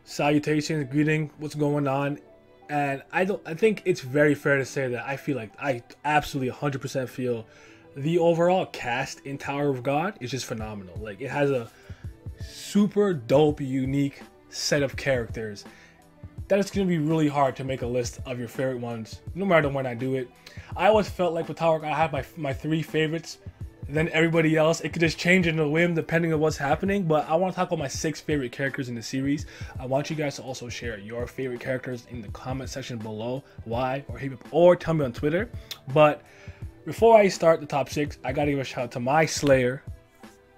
salutations, greeting, what's going on? And I think it's very fair to say that I absolutely 100% feel the overall cast in Tower of God is just phenomenal. Like, it has a super dope, unique set of characters that it's going to be really hard to make a list of your favorite ones, no matter when I do it. I always felt like with Tower of God, I had my three favorites. Then everybody else, it could just change in a whim depending on what's happening. But I want to talk about my 6 favorite characters in the series. I want you guys to also share your favorite characters in the comment section below. Why, or tell me on Twitter. But before I start the top 6, I gotta give a shout out to my Slayer,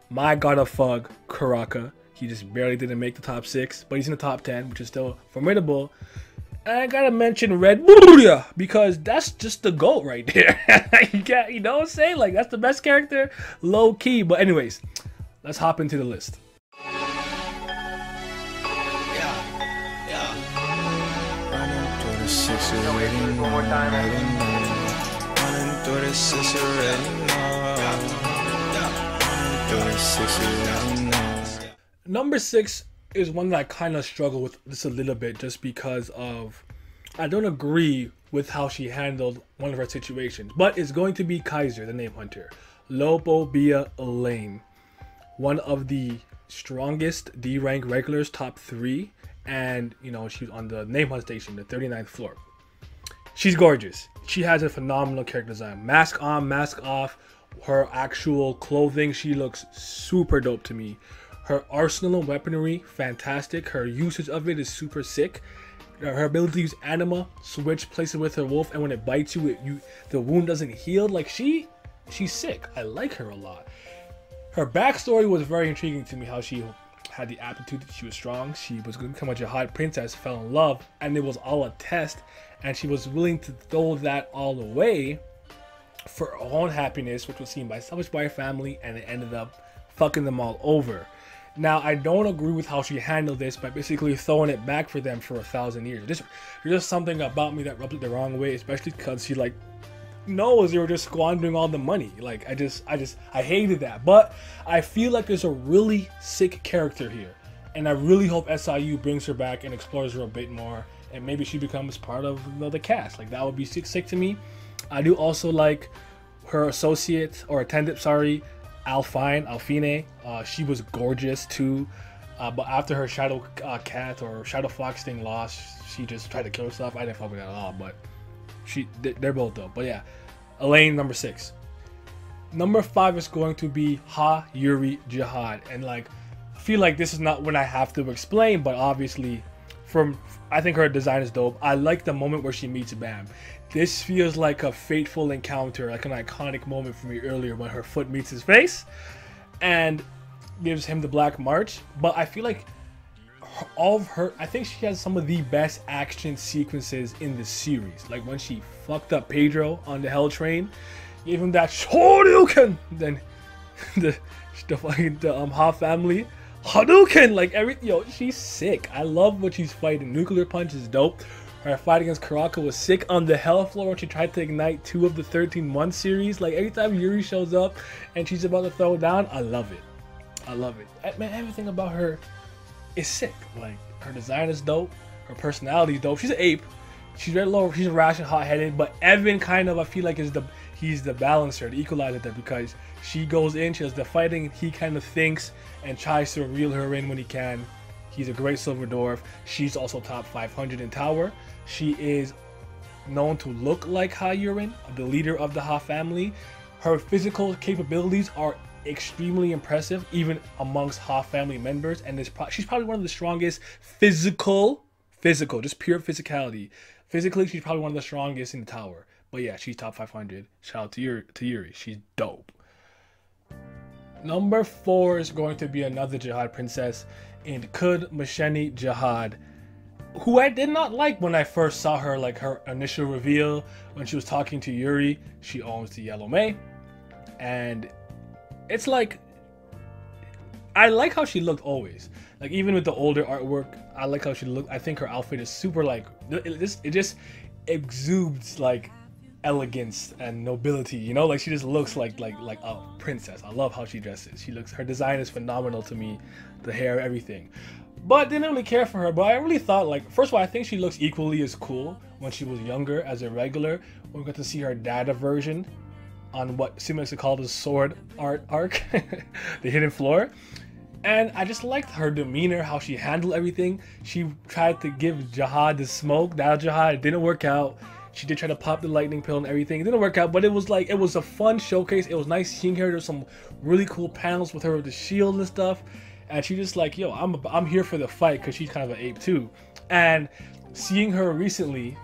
my God of Fug, Karaka. He just barely didn't make the top 6, but he's in the top 10, which is still formidable. And I gotta mention Red Bull, because that's just the GOAT right there. You know what I'm saying? Like, that's the best character, low key. But anyways, let's hop into the list. Number 6 is one that I kind of struggle with just a little bit, just because of I don't agree with how she handled one of her situations. But it's going to be Kaiser, the name hunter. Lobo Bia Elaine, one of the strongest D rank regulars, top 3, and you know, she's on the name hunt station, the 39th floor. She's gorgeous. She has a phenomenal character design. Mask on, mask off, her actual clothing, she looks super dope to me. Her arsenal of weaponry, fantastic. Her usage of it is super sick. Her ability to use anima, switch places with her wolf, and when it bites you, the wound doesn't heal. Like, she's sick. I like her a lot. Her backstory was very intriguing to me. How she had the aptitude, she was strong. She was going to become a jihad princess, fell in love, and it was all a test. And she was willing to throw that all away for her own happiness, which was seen by selfish by her family, and it ended up fucking them all over. Now, I don't agree with how she handled this by basically throwing it back for them for 1,000 years. There's just something about me that rubbed it the wrong way, especially because she like knows they were just squandering all the money. Like, I hated that. But I feel like there's a really sick character here, and I really hope SIU brings her back and explores her a bit more, and maybe she becomes part of the cast. Like, that would be sick to me. I do also like her associate or attendant, sorry, Alfine. She was gorgeous too, but after her shadow cat or shadow fox thing lost, she just tried to kill herself. I didn't fuck with that at all, but they're both dope. But yeah, Elaine, number 6. Number 5 is going to be Yuri Jihad, and like, I feel like this is not when I have to explain, but obviously I think her design is dope. I like the moment where she meets Bam. This feels like a fateful encounter, like an iconic moment for me earlier when her foot meets his face and gives him the Black March. But I feel like I think she has some of the best action sequences in the series. Like when she fucked up Pedro on the Hell Train, gave him that Shoryuken, then the Ha family Hadouken, like she's sick. I love what she's fighting. Nuclear Punch is dope. Her fight against Karaka was sick on the Hell floor when she tried to ignite 2 of the 13-1 series. Like, every time Yuri shows up and she's about to throw it down, I love it. I love it. Man, everything about her is sick. Like, her design is dope. Her personality is dope. She's an ape. She's very low. She's rash and hot-headed. But Evan kind of, I feel like, he's the balancer, the equalizer there, because she goes in, she does the fighting, he kind of thinks and tries to reel her in when he can. He's a great Silver Dwarf. She's also top 500 in Tower. She is known to look like Ha Yurin, the leader of the Ha family. Her physical capabilities are extremely impressive, even amongst Ha family members. And she's probably one of the strongest physical, just pure physicality. Physically, she's probably one of the strongest in the Tower. But yeah, she's top 500. Shout out to Yuri. She's dope. Number 4 is going to be another Jihad princess in Moschini Jihad, who I did not like when I first saw her. Like, her initial reveal when she was talking to Yuri, she owns the Yellow May, and it's like, I like how she looked always. Like, even with the older artwork, I like how she looked. I think her outfit is super, like, it just exudes like elegance and nobility, you know, like she just looks like a princess. I love how she dresses. Her design is phenomenal to me, the hair, everything. but didn't really care for her. But I really thought, like, first of all, I think she looks equally as cool when she was younger as a regular. We got to see her data version on what seems to call the sword art arc, the hidden floor. And I just liked her demeanor, how she handled everything. She tried to give Jihad the smoke. That Jihad, it didn't work out. She did try to pop the lightning pill and everything. It didn't work out, but it was like, it was a fun showcase. It was nice seeing her. There's some really cool panels with her with the shield and stuff. And she just like, yo, I'm here for the fight, because she's kind of an ape too. And seeing her recently,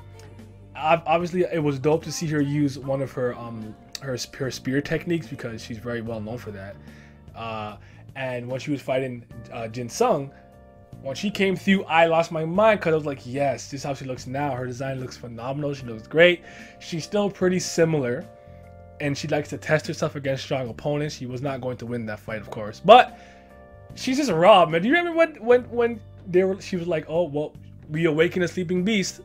obviously it was dope to see her use one of her her spear techniques, because she's very well known for that. And when she was fighting Jin Sung, when she came through, I lost my mind, because I was like, yes, this is how she looks now. Her design looks phenomenal. She looks great. She's still pretty similar, and she likes to test herself against strong opponents. She was not going to win that fight, of course, but she's just raw, man. Do you remember when she was like, oh, well, we awaken a sleeping beast,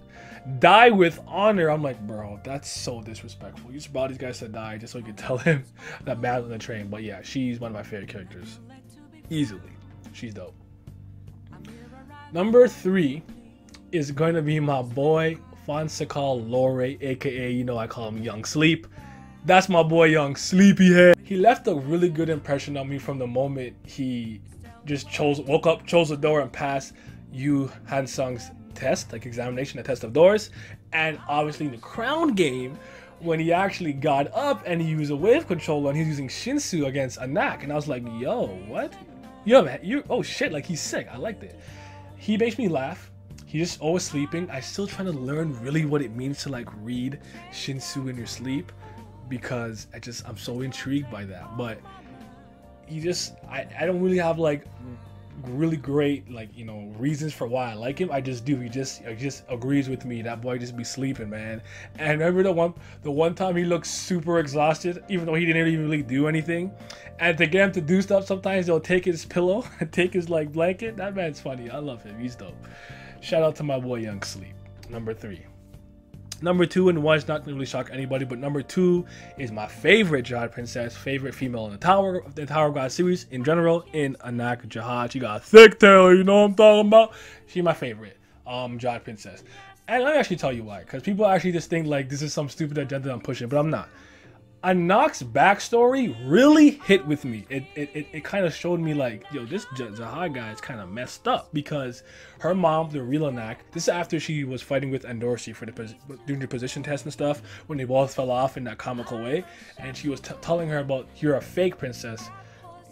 die with honor? I'm like, bro, that's so disrespectful. You just brought these guys to die just so you could tell him that battle in the train. But yeah, she's one of my favorite characters. Easily. She's dope. Number 3 is going to be my boy Fonseca Lore, aka, you know, I call him Young Sleep. That's my boy Young Sleepyhead. He left a really good impression on me from the moment he just woke up, chose a door, and passed Yu Hansung's test, like examination, the test of doors. And obviously in the crown game, when he actually got up and he used a wave controller and he's using Shinsu against Anak, and I was like, yo, what? Oh shit, like he's sick. I liked it. He makes me laugh. He's just always sleeping. I'm still trying to learn really what it means to like read Shinsu in your sleep, because I'm so intrigued by that. But he just, I don't really have like really great, like, you know, reasons for why I like him. I just do. He just agrees with me. That boy just be sleeping, man. And remember the one time he looked super exhausted, even though he didn't even really do anything. And to get him to do stuff, sometimes he'll take his pillow and take his like blanket. That man's funny. I love him. He's dope. Shout out to my boy Young Sleep. Number 3. Number 2, and one's not really shock anybody, but number 2 is my favorite Jihad princess, favorite female in the Tower of God series in general, in Anak Jihad. She got a thick tail, you know what I'm talking about? She's my favorite Jihad princess. And let me actually tell you why, because people actually just think like this is some stupid agenda I'm pushing, but I'm not. Anak's backstory really hit with me. It kind of showed me like, yo, this Jihad guy is kind of messed up, because her mom, the real Anak, this is after she was fighting with Andorsi during the position test and stuff, when they both fell off in that comical way, and she was telling her about, you're a fake princess,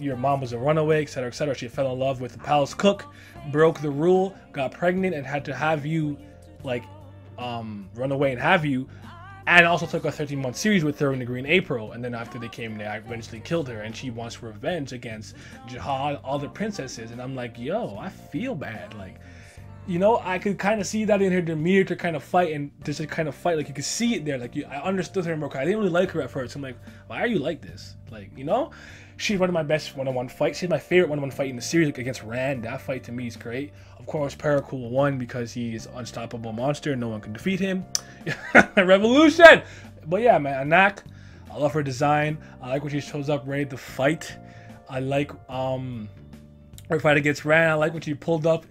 your mom was a runaway, etc., etc. She fell in love with the palace cook, broke the rule, got pregnant, and had to have you like run away and have you. And also took a 13-month series with her in the Green April. And then after they came, they eventually killed her. And she wants revenge against Jihad, all the princesses. And I'm like, yo, I feel bad. Like, you know, I could kind of see that in her demeanor to kind of fight. And just to kind of fight, like, you could see it there. Like, I understood her more. I didn't really like her at first. I'm like, why are you like this? Like, you know? She's one of my best one-on-one fights. She's my favorite one-on-one fight in the series, like, against Rand. That fight to me is great. Of course, Paracool won because he's an unstoppable monster. No one can defeat him. Revolution! But yeah, man, Anak, I love her design. I like when she shows up ready to fight. I like her fight against Rand. I like when she pulled up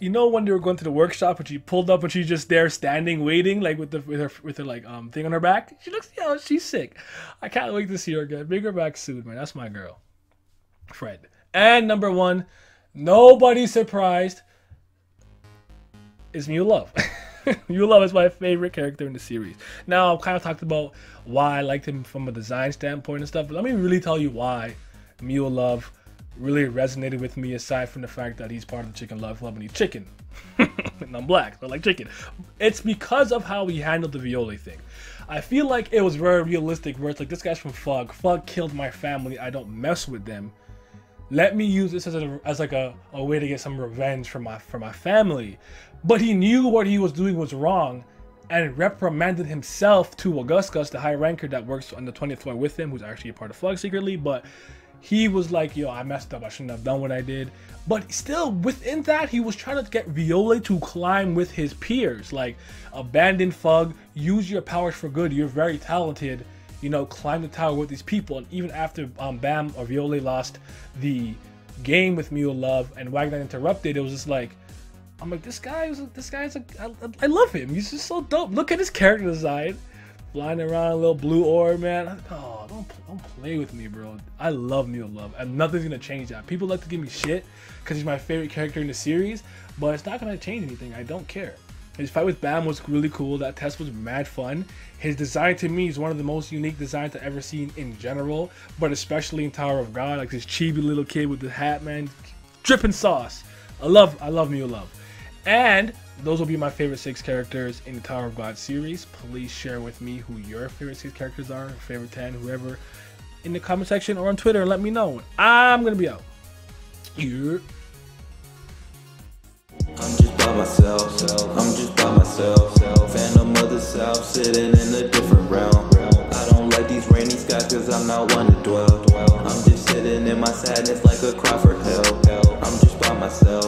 you know, when they were going to the workshop, and she pulled up and she's just there standing waiting, like with her like thing on her back. She looks, yo, she's sick. I can't wait to see her again. Bring her back soon, man. That's my girl, Fred. And number 1, nobody's surprised, is Mew Love. Mew Love is my favorite character in the series. Now, I've kind of talked about why I liked him from a design standpoint and stuff, but let me really tell you why Mew Love really resonated with me, aside from the fact that he's part of the Chicken Love Club and he's chicken. And I'm black, so I like chicken. It's because of how he handled the Viole thing. I feel like it was very realistic, where it's like, this guy's from Fug. Fug killed my family. I don't mess with them. Let me use this as like a way to get some revenge for my family. But he knew what he was doing was wrong, and reprimanded himself to Augustus, the high ranker that works on the 20th floor with him, who's actually a part of Fug secretly. But he was like, yo, I messed up. I shouldn't have done what I did. But still, within that, he was trying to get Viole to climb with his peers. Like, abandon Fug, use your powers for good. You're very talented. You know, climb the tower with these people. And even after Bam or Viole lost the game with Mew Love and Wagner Interrupted, it was just like, I'm like, this guy's I love him. He's just so dope. Look at his character design, flying around a little blue orb, man. Oh, don't play with me, bro. I love Mew Love, and nothing's gonna change that. People like to give me shit because he's my favorite character in the series, but it's not gonna change anything. I don't care. His fight with Bam was really cool. That test was mad fun. His design to me is one of the most unique designs I've ever seen in general, but especially in Tower of God. Like this chibi little kid with the hat, man, dripping sauce. I love Mew Love. And those will be my favorite 6 characters in the Tower of God series. Please share with me who your favorite 6 characters are, favorite 10, whoever, in the comment section or on Twitter, and let me know. I'm gonna be out. Yeah. I'm just by myself, I'm just by myself. Phantom of the South, sitting in a different realm. I don't like these rainy skies cause I'm not one to dwell. I'm just sitting in my sadness like a cry for help. I'm just by myself.